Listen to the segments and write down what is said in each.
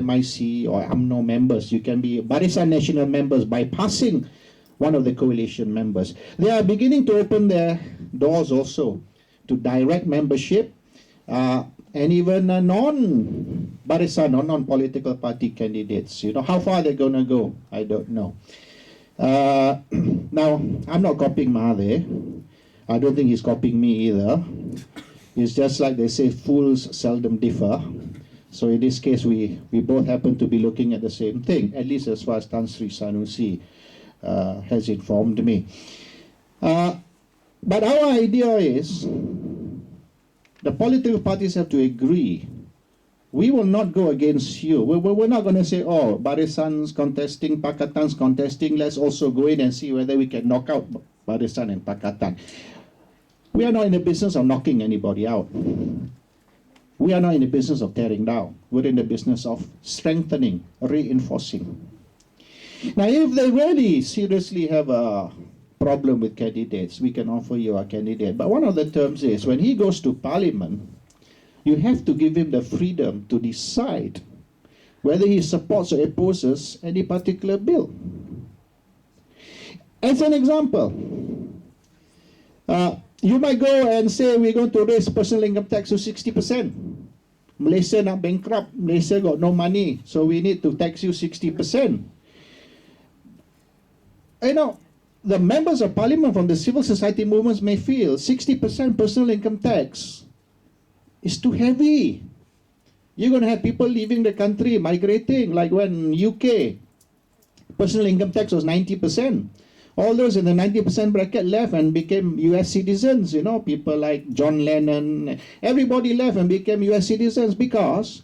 MIC or UMNO members. You can be Barisan Nasional members bypassing one of the coalition members. They are beginning to open their doors also to direct membership and even non-Barisan or non-political party candidates. You know, how far they're going to go, I don't know. Now, I'm not copying Mahathir. I don't think he's copying me either. It's just like they say, fools seldom differ. So in this case, we both happen to be looking at the same thing, at least as far as Tan Sri Sanusi has informed me. But our idea is, the political parties have to agree. We will not go against you. We're not going to say, oh, Barisan's contesting, Pakatan's contesting, let's also go in and see whether we can knock out Barisan and Pakatan. We are not in the business of knocking anybody out. We are not in the business of tearing down. We're in the business of strengthening, reinforcing. Now, if they really seriously have a problem with candidates, we can offer you a candidate. But one of the terms is, when he goes to Parliament, you have to give him the freedom to decide whether he supports or opposes any particular bill. As an example, you might go and say, we're going to raise personal income tax to 60%. Malaysia not bankrupt, Malaysia got no money, so we need to tax you 60%. You know, the members of Parliament from the civil society movements may feel 60% personal income tax is too heavy. You're going to have people leaving the country, migrating, like when UK, personal income tax was 90%. All those in the 90% bracket left and became US citizens, you know, people like John Lennon, everybody left and became US citizens because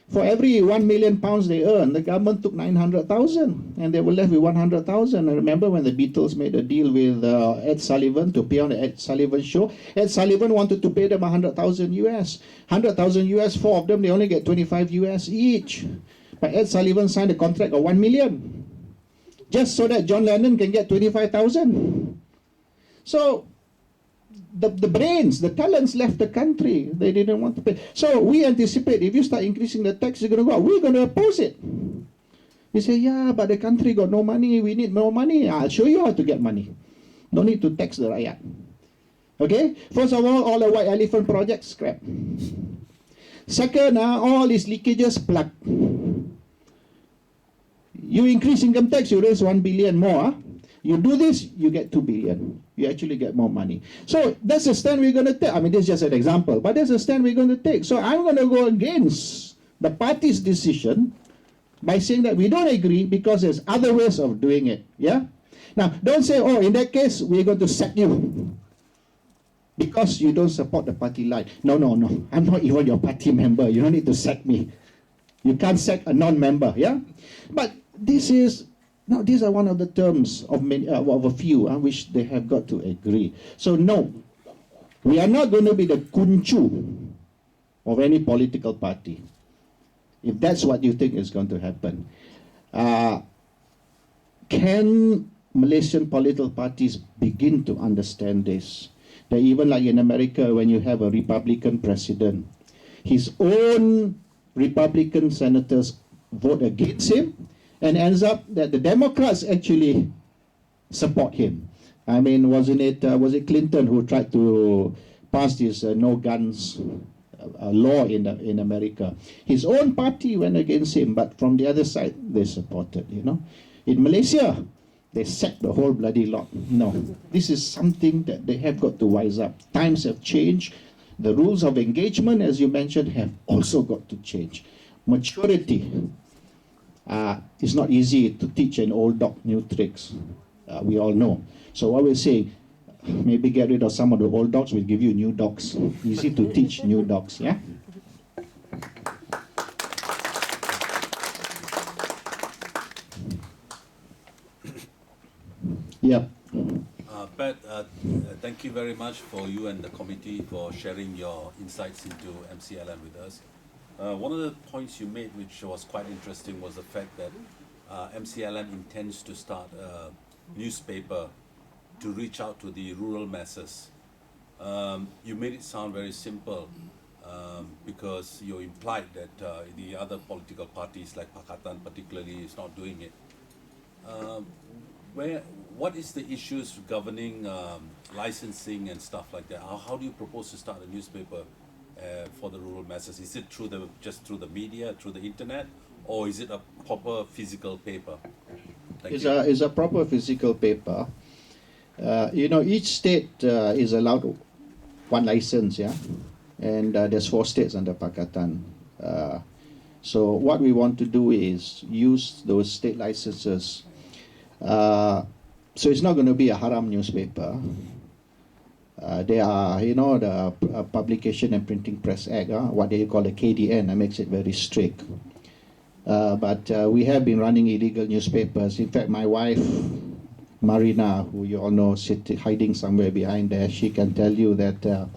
for every 1 million pounds they earned, the government took 900,000 and they were left with 100,000. I remember when the Beatles made a deal with Ed Sullivan to appear on the Ed Sullivan show. Ed Sullivan wanted to pay them 100,000 US. 100,000 US, 4 of them, they only get 25 US each. But Ed Sullivan signed a contract of 1 million. Just so that John Lennon can get 25,000. So the brains, the talents left the country. They didn't want to pay. So we anticipate if you start increasing the tax, you're going to go out. We're going to oppose it. We say, yeah, but the country got no money. We need more money. I'll show you how to get money. No need to tax the rakyat. Okay? First of all the white elephant projects, scrap. Second, all these leakages, plug. You increase income tax, you raise 1 billion more. You do this, you get 2 billion. You actually get more money. So that's a stand we're going to take. I mean, this is just an example, but that's a stand we're going to take. So I'm going to go against the party's decision by saying that we don't agree because there's other ways of doing it. Yeah? Now, don't say, oh, in that case, we're going to sack you because you don't support the party line. No, no, no. I'm not even your party member. You don't need to sack me. You can't sack a non-member. Yeah? But these are one of the terms of many, of a few which they have got to agree. So no, we are not going to be the kuncu of any political party. If that's what you think is going to happen. Can Malaysian political parties begin to understand this? That even like in America, when you have a Republican president, his own Republican senators vote against him, and ends up that the Democrats actually support him. I mean, was it Clinton who tried to pass this no guns law in America? His own party went against him, but from the other side, they supported, you know. In Malaysia, they sacked the whole bloody lot. No, this is something that they have got to wise up. Times have changed. The rules of engagement, as you mentioned, have also got to change. Maturity. It's not easy to teach an old dog new tricks. We all know. So what we're saying, maybe get rid of some of the old dogs, we'll give you new dogs. Easy to teach new dogs, yeah? Yep. Pat, thank you very much for you and the committee for sharing your insights into MCLM with us. One of the points you made, which was quite interesting, was the fact that MCLM intends to start a newspaper to reach out to the rural masses. You made it sound very simple. because you implied that the other political parties like Pakatan particularly is not doing it. What is the issues governing licensing and stuff like that? How do you propose to start a newspaper for the rural masses? Is it just through the media, through the internet, or is it a proper physical paper? It's a proper physical paper. Each state is allowed one license, yeah, and there's 4 states under Pakatan. So what we want to do is use those state licenses. So it's not going to be a haram newspaper. There are, the Publication and Printing Press Act, what they call the KDN, that makes it very strict. But we have been running illegal newspapers. In fact, my wife, Marina, who you all know, hiding somewhere behind there, she can tell you that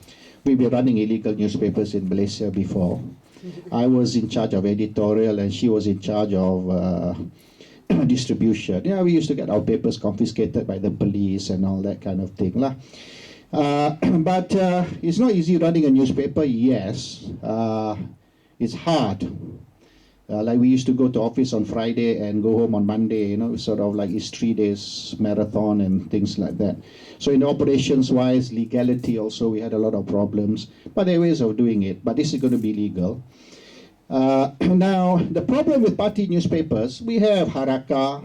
we've been running illegal newspapers in Malaysia before. I was in charge of editorial and she was in charge of distribution. Yeah, we used to get our papers confiscated by the police and all that kind of thing. But it's not easy running a newspaper, yes. It's hard. Like we used to go to office on Friday and go home on Monday, sort of like it's 3 days marathon and things like that. So in operations wise, legality also, we had a lot of problems, but there are ways of doing it, but this is going to be legal. Now, the problem with party newspapers, we have Haraka,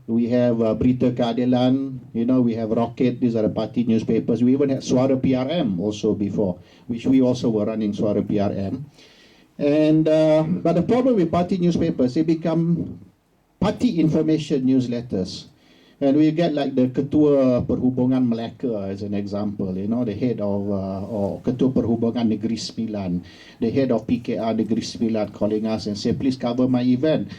we have Berita Keadilan, we have Rocket, these are the party newspapers. We even had Suara PRM also before, which we also were running Suara PRM. And but the problem with party newspapers, they become party information newsletters. And we get like the Ketua Perhubungan Melaka as an example, the head of, or Ketua Perhubungan Negeri Sembilan, the head of PKR Negeri Sembilan calling us and say, please cover my event.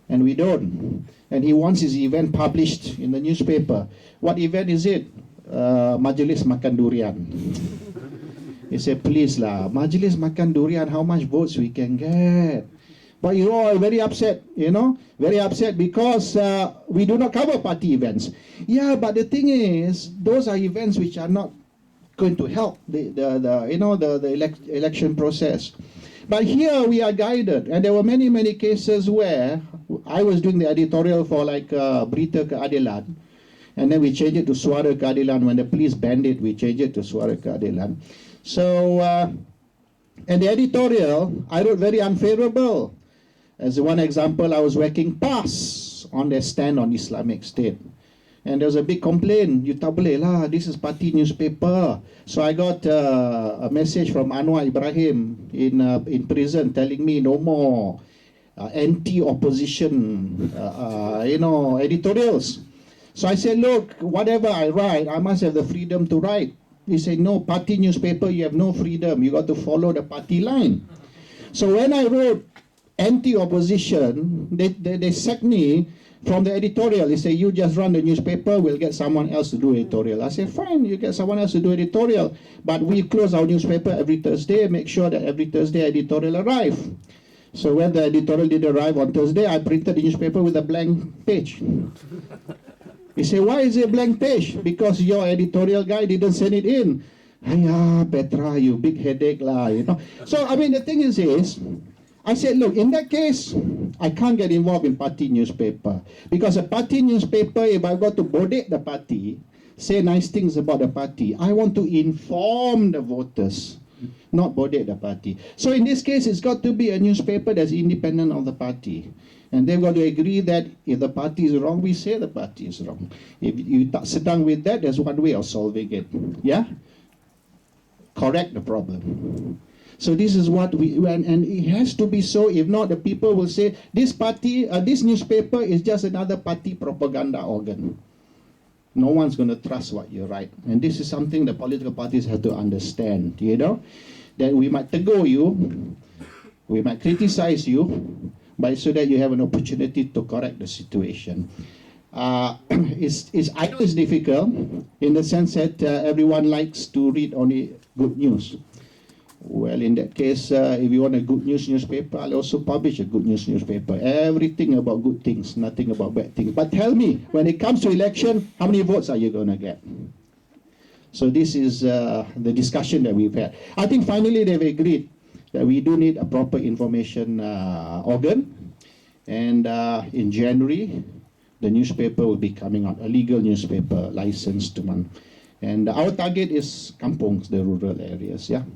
And we don't. And he wants his event published in the newspaper. What event is it? Majlis Makan Durian. He said, please lah, Majlis Makan Durian, how much votes we can get? But you're all very upset, very upset because we do not cover party events. Yeah, but the thing is, those are events which are not going to help the election process. But here we are guided, and there were many, many cases where I was doing the editorial for like Berita Keadilan, and then we changed it to Suara Keadilan. When the police banned it, we changed it to Suara Keadilan. So, and the editorial, I wrote very unfavorable. As one example, I was whacking PAS on their stand on Islamic State. And there was a big complaint, you tak boleh lah, this is party newspaper. So I got a message from Anwar Ibrahim in prison telling me no more anti-opposition, editorials. So I said, look, whatever I write, I must have the freedom to write. He said, no, party newspaper, you have no freedom. You got to follow the party line. So when I wrote anti-opposition, they sacked me from the editorial. They say, you just run the newspaper, we'll get someone else to do editorial. I said, fine, you get someone else to do editorial. But we close our newspaper every Thursday, make sure that every Thursday editorial arrive. So when the editorial did arrive on Thursday, I printed the newspaper with a blank page. He said, why is it a blank page? Because your editorial guy didn't send it in. Hiya, Petra, you big headache lah, So, I mean, the thing is, I said, look, in that case, I can't get involved in party newspaper. Because a party newspaper, if I got to bodek the party, say nice things about the party, I want to inform the voters, not bodek the party. So in this case, it's got to be a newspaper that's independent of the party. And they've got to agree that if the party is wrong, we say the party is wrong. If you sit down with that, there's one way of solving it. Yeah? Correct the problem. So this is what we, and it has to be so. If not, the people will say, this party, this newspaper is just another party propaganda organ. No one's going to trust what you write. And this is something the political parties have to understand, that we might tegur you, we might criticize you, but so that you have an opportunity to correct the situation. I know it's difficult in the sense that everyone likes to read only good news. Well, in that case, if you want a good news newspaper, I'll also publish a good news newspaper. Everything about good things, nothing about bad things. But tell me, when it comes to election, how many votes are you going to get? So this is the discussion that we've had. I think finally they've agreed that we do need a proper information organ. And in January, the newspaper will be coming out, a legal newspaper licensed to man. And our target is kampungs, the rural areas, yeah.